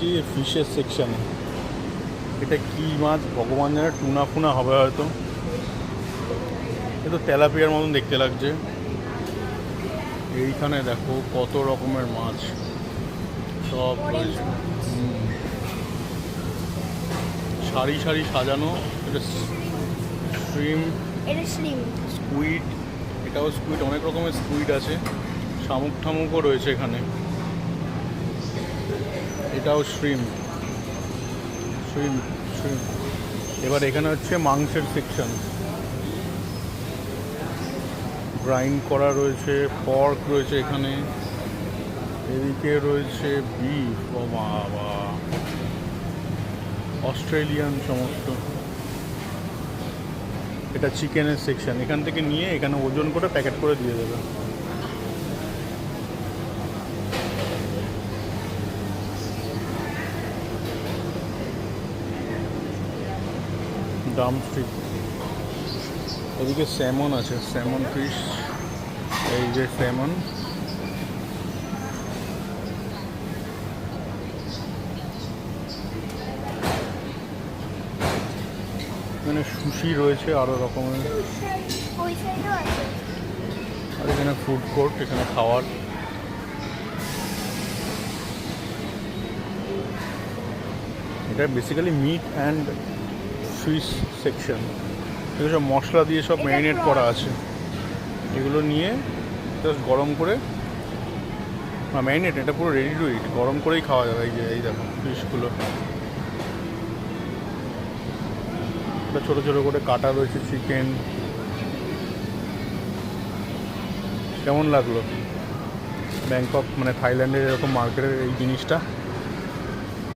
এসেছি ফিশের সেকশানে। এটা কি মাছ ভগবান জানে, টুনা ফুনা হবে হয়তো। এ তো তেলাপিয়ার মতন দেখতে লাগছে। এইখানে দেখো কত রকমের মাছ সব রয়েছে। সারি সারি সাজানো। এটা শ্রিম, এটা শ্রিম, স্কুইড, এটাও স্কুইড, অনেক রকমের স্কুইড আছে। শামুক ঠামুকও রয়েছে এখানে। এটাও শ্রিম শ্রিম শ্রিম। এবার এখানে হচ্ছে মাংসের সেকশন। গ্রাইন্ড করা রয়েছে, পর্ক রয়েছে এখানে। এদিকে রয়েছে বিফ, ও বাবা, অস্ট্রেলিয়ান সমস্ত। এটা চিকেনের সেকশন। এখান থেকে নিয়ে এখানে ওজন করে প্যাকেট করে দিয়ে দেবে। ড্রামস্টিক। এদিকে স্যামন আছে, স্যামন ফিশ। এই যে স্যামন। এখানে সুশি রয়েছে আরো রকমের। ওই সাইডও আছে। আর এখানে ফুড কোর্ট, এখানে খাওয়ার। এটা basically meat and fish section. এগুলো সব মশলা দিয়ে সব ম্যারিনেট করা আছে। এগুলো নিয়ে জাস্ট গরম করে, না ম্যারিনেট, এটা পুরো রেডি টু ইট, গরম করেই খাওয়া যাবে। এই যে এই দেখো ফিশগুলো, এটা ছোটো ছোটো করে কাটা রয়েছে। চিকেন কেমন লাগলো? ব্যাংকক মানে থাইল্যান্ডের এরকম মার্কেটের এই জিনিসটা।